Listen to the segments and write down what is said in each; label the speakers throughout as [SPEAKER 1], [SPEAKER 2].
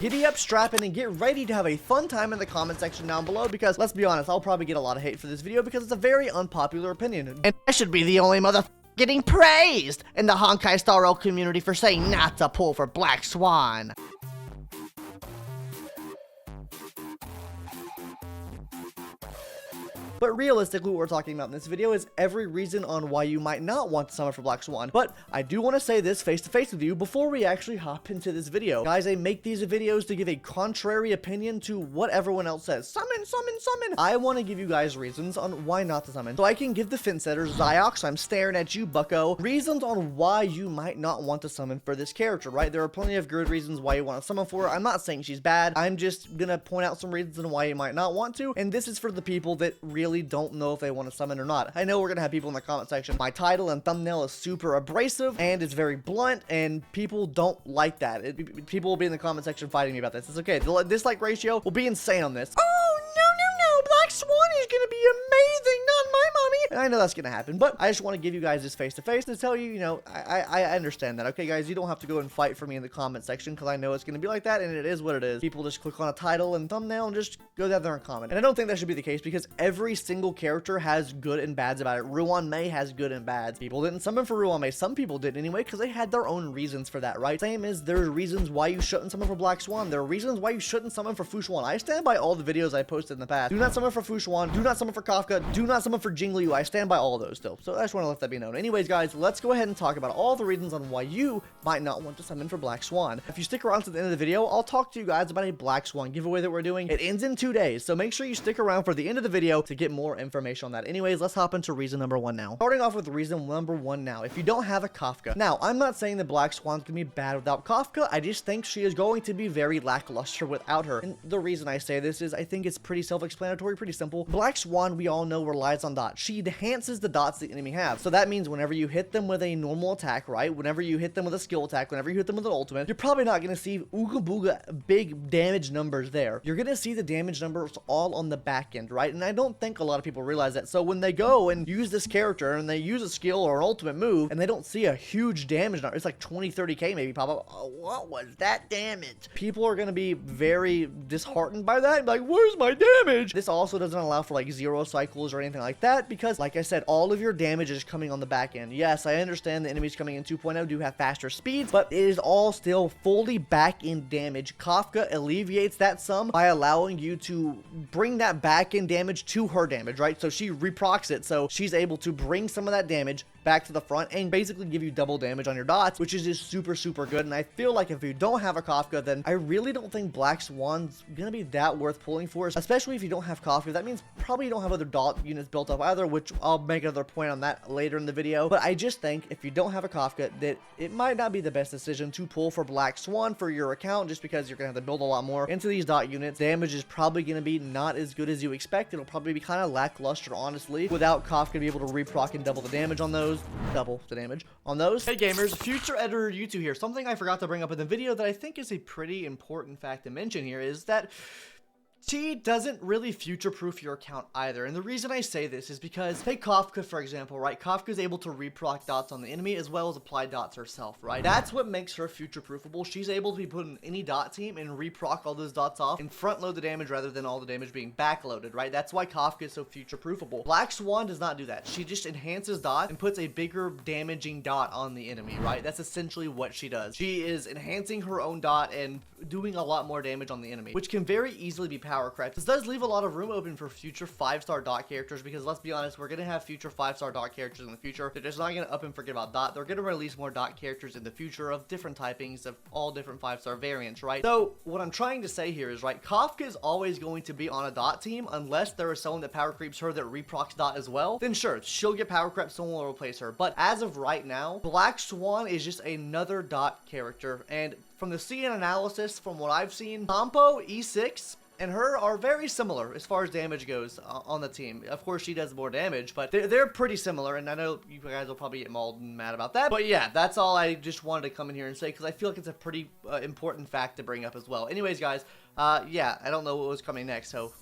[SPEAKER 1] Giddy up, strap in, and get ready to have a fun time in the comment section down below, because let's be honest, I'll probably get a lot of hate for this video because it's a very unpopular opinion. And I should be the only mother getting praised in the Honkai Star Rail community for saying not to pull for Black Swan. But realistically, what we're talking about in this video is every reason on why you might not want to summon for Black Swan. But I do want to say this face to face with you before we actually hop into this video. Guys, I make these videos to give a contrary opinion to what everyone else says. Summon, summon, summon. I want to give you guys reasons on why not to summon. So I can give the fin setters, Ziox, I'm staring at you, bucko, reasons on why you might not want to summon for this character, right? There are plenty of good reasons why you want to summon for her. I'm not saying she's bad. I'm just gonna point out some reasons on why you might not want to. And this is for the people that really don't know if they want to summon or not. I know we're gonna have people in the comment section. My title and thumbnail is super abrasive and it's very blunt, and people don't like that. People will be in the comment section fighting me about this. It's okay. The dislike ratio will be insane on this. Oh, no, Black Swan is gonna be amazing, not my mommy. And I know that's gonna happen, but I just want to give you guys this face to face to tell you, I understand that. Okay, guys, you don't have to go and fight for me in the comment section, because I know it's gonna be like that, and it is what it is. People just click on a title and thumbnail and just go down there and comment. And I don't think that should be the case, because every single character has good and bads about it. Ruan Mei has good and bads. People didn't summon for Ruan Mei. Some people did anyway, because they had their own reasons for that, right? Same as there are reasons why you shouldn't summon for Black Swan. There are reasons why you shouldn't summon for Fu Xuan. I stand by all the videos I posted in the past. Do not summon for Fu Xuan. Do not summon for Kafka. Do not summon for Jingliu. I stand by all of those still. So I just want to let that be known. Anyways, guys, let's go ahead and talk about all the reasons on why you might not want to summon for Black Swan. If you stick around to the end of the video, I'll talk to you guys about a Black Swan giveaway that we're doing. It ends in 2 days, so make sure you stick around for the end of the video to get more information on that. Anyways, let's hop into reason number 1 now. Starting off with reason number 1 now. If you don't have a Kafka. Now, I'm not saying that Black Swan's gonna be bad without Kafka. I just think she is going to be very lackluster without her. And the reason I say this is I think it's pretty self-explanatory, pretty simple. Black Swan, we all know, relies on dots. She enhances the dots the enemy have. So that means whenever you hit them with a normal attack, right? Whenever you hit them with a skill attack, whenever you hit them with an ultimate, you're probably not going to see ooga booga big damage numbers there. You're going to see the damage numbers all on the back end, right? And I don't think a lot of people realize that. So when they go and use this character and they use a skill or an ultimate move and they don't see a huge damage number, it's like 20-30k maybe pop up. Oh, what was that damage? People are going to be very disheartened by that and be like, where's my damage? This also doesn't allow for like 0 cycles or anything like that, because like I said, all of your damage is coming on the back end. Yes, I understand the enemies coming in 2.0 do have faster speeds, but it is all still fully back end damage. Kafka alleviates that some by allowing you to bring that back end damage to her damage, right? So she reprocs it, so she's able to bring some of that damage back to the front and basically give you double damage on your dots, which is just super good. And I feel like if you don't have a Kafka, then I really don't think Black Swan's gonna be that worth pulling for, especially if you don't have Kafka. That means probably you don't have other dot units built up either, which I'll make another point on that later in the video. But I just think if you don't have a Kafka, that it might not be the best decision to pull for Black Swan for your account, just because you're gonna have to build a lot more into these dot units. Damage is probably gonna be not as good as you expect. It'll probably be kind of lackluster, honestly, without Kafka to be able to reproc and double the damage on those. Double the damage on those. Hey gamers, future editor YouTube here. Something I forgot to bring up in the video that I think is a pretty important fact to mention here is that she doesn't really future-proof your account either. And the reason I say this is because, take Kafka for example, right? Kafka is able to reproc dots on the enemy as well as apply dots herself, right? That's what makes her future-proofable. She's able to be put in any dot team and reproc all those dots off and front-load the damage rather than all the damage being backloaded, right? That's why Kafka is so future-proofable. Black Swan does not do that. She just enhances dot and puts a bigger damaging dot on the enemy, right? That's essentially what she does. She is enhancing her own dot and doing a lot more damage on the enemy, which can very easily be power crept. This does leave a lot of room open for future 5-star dot characters, because let's be honest, we're going to have future 5-star dot characters in the future. They're just not going to up and forget about dot. They're going to release more dot characters in the future of different typings of all different 5-star variants, right? So what I'm trying to say here is, right, Kafka is always going to be on a dot team unless there is someone that power creeps her that reprocs dot as well. Then sure, she'll get power crept, someone will replace her. But as of right now, Black Swan is just another dot character, and from the CN analysis, from what I've seen, Sampo, E6, and her are very similar as far as damage goes on the team. Of course, she does more damage, but they're pretty similar, and I know you guys will probably get mauled and mad about that. But yeah, that's all I just wanted to come in here and say, because I feel like it's a pretty important fact to bring up as well. Anyways, guys, yeah, I don't know what was coming next, so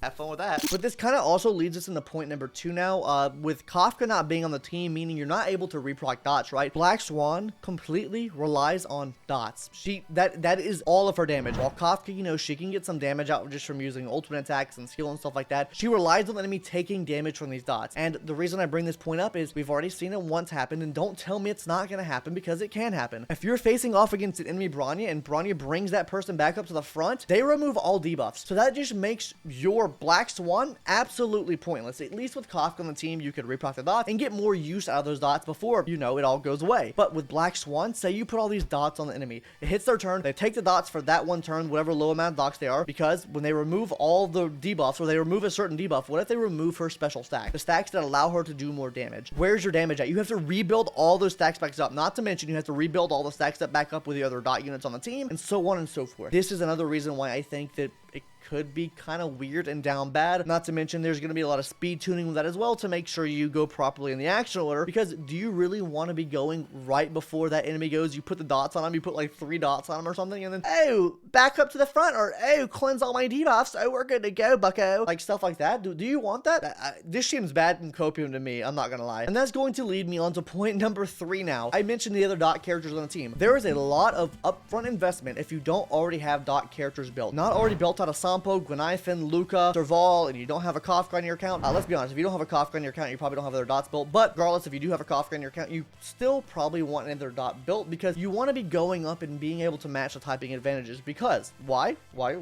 [SPEAKER 1] Have fun with that. But this kind of also leads us into point number 2 now. With Kafka not being on the team, meaning you're not able to reproc dots, right? Black Swan completely relies on dots. That is all of her damage. While Kafka, you know, she can get some damage out just from using ultimate attacks and skill and stuff like that. She relies on the enemy taking damage from these dots. And the reason I bring this point up is we've already seen it once happen, and don't tell me it's not going to happen, because it can happen. If you're facing off against an enemy Bronya and Bronya brings that person back up to the front, they remove all debuffs. So that just makes your Black Swan absolutely pointless. At least with Kafka on the team, you could reproc the dots and get more use out of those dots before, you know, it all goes away. But with Black Swan, say you put all these dots on the enemy, it hits their turn, they take the dots for that one turn, whatever low amount of dots they are, because when they remove all the debuffs, or they remove a certain debuff, what if they remove her special stack? The stacks that allow her to do more damage. Where's your damage at? You have to rebuild all those stacks back up. Not to mention, you have to rebuild all the stacks that back up with the other dot units on the team, and so on and so forth. This is another reason why I think that it could be kind of weird and down bad. Not to mention, there's going to be a lot of speed tuning with that as well to make sure you go properly in the action order, because do you really want to be going right before that enemy goes? You put the dots on them, you put like 3 dots on them or something, and then, oh, back up to the front, or oh, cleanse all my debuffs, oh, we're good to go, bucko. Like stuff like that. Do you want that? This seems bad and copium to me, I'm not gonna lie. And that's going to lead me on to point number 3 now. I mentioned the other dot characters on the team. There is a lot of upfront investment if you don't already have dot characters built. Not already built out of Sampo, Gwenifin, Luca, Serval, and you don't have a Kafka on your account. Let's be honest, if you don't have a Kafka on your account, you probably don't have other dots built. But regardless, if you do have a Kafka on your account, you still probably want another dot built, because you want to be going up and being able to match the typing advantages. Because why do you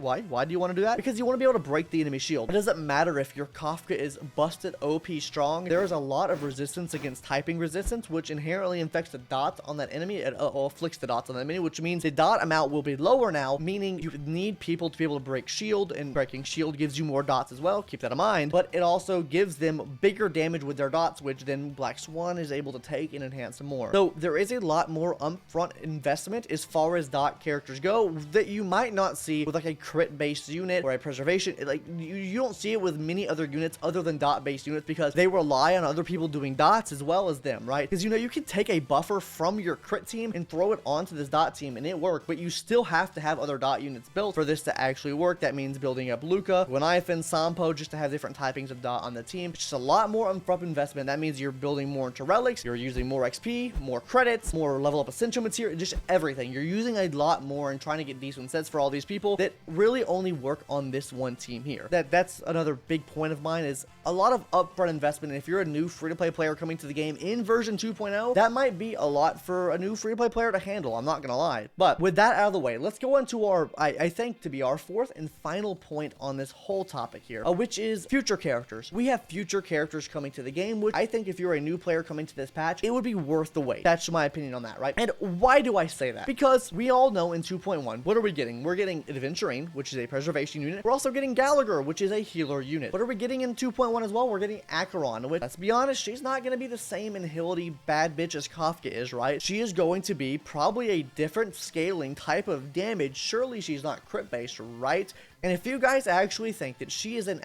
[SPEAKER 1] want to do that? Because you want to be able to break the enemy shield. It doesn't matter if your Kafka is busted OP strong. There is a lot of resistance against typing resistance, which inherently infects the dots on that enemy. It afflicts the dots on the enemy, which means the dot amount will be lower now, meaning you need people to be able to break shield, and breaking shield gives you more dots as well. Keep that in mind. But it also gives them bigger damage with their dots, which then Black Swan is able to take and enhance some more. So there is a lot more upfront investment as far as dot characters go that you might not see with like a crit based unit or a preservation. Like you don't see it with many other units other than dot based units, because they rely on other people doing dots as well as them, right? Because you know, you can take a buffer from your crit team and throw it onto this dot team and it works, but you still have to have other dot units built for this to actually work. That means building up Luca, Gwenifin, Sampo, just to have different typings of dot on the team. It's just a lot more upfront investment. That means you're building more into relics, you're using more XP, more credits, more level up essential material, just everything. You're using a lot more and trying to get decent sets for all these people that really only work on this one team here. That's another big point of mine, is a lot of upfront investment. And if you're a new free-to-play player coming to the game in version 2.0, that might be a lot for a new free-to-play player to handle, I'm not gonna lie. But with that out of the way, let's go into our, I think to be our 4th and final point on this whole topic here, which is future characters. We have future characters coming to the game, which I think if you're a new player coming to this patch, it would be worth the wait. That's my opinion on that, right? And why do I say that? Because we all know in 2.1, what are we getting? We're getting Adventurine, which is a preservation unit. We're also getting Gallagher, which is a healer unit. What are we getting in 2.1 as well? We're getting Acheron, which, let's be honest, she's not going to be the same inhility bad bitch as Kafka is, right? She is going to be probably a different scaling type of damage. Surely she's not crit based, right? And if you guys actually think that she is an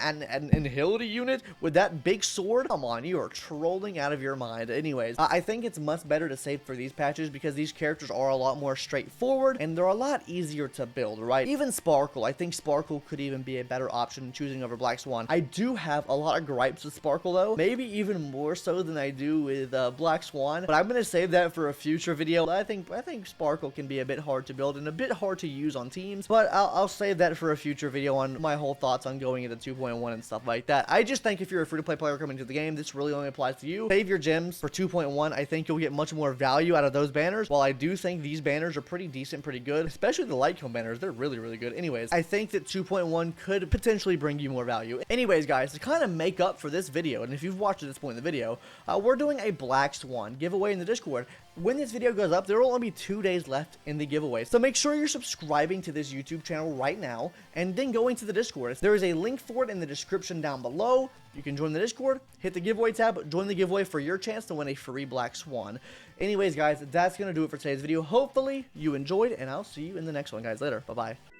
[SPEAKER 1] inhility unit with that big sword, come on, you are trolling out of your mind. Anyways, I think it's much better to save for these patches, because these characters are a lot more straightforward and they're a lot easier to build, right? Even Sparkle, I think Sparkle could even be a better option choosing over Black Swan. I do have a lot of gripes with Sparkle though, maybe even more so than I do with Black Swan, but I'm gonna save that for a future video. I think Sparkle can be a bit hard to build and a bit hard to use on teams, but I'll save that for a future video on my whole thoughts on going into 2.1 and stuff like that. I just think if you're a free-to-play player coming to the game, this really only applies to you. Save your gems for 2.1. I think you'll get much more value out of those banners. While I do think these banners are pretty decent, pretty good, especially the light cone banners, they're really, really good. Anyways, I think that 2.1 could potentially bring you more value. Anyways, guys, to kind of make up for this video, and if you've watched at this point in the video, we're doing a Black Swan giveaway in the Discord. When this video goes up, there will only be 2 days left in the giveaway. So make sure you're subscribing to this YouTube channel right now, and then going to the Discord. There is a link for it in the description down below. You can join the Discord, hit the giveaway tab, join the giveaway for your chance to win a free Black Swan. Anyways, guys, that's going to do it for today's video. Hopefully you enjoyed, and I'll see you in the next one, guys. Later. Bye-bye.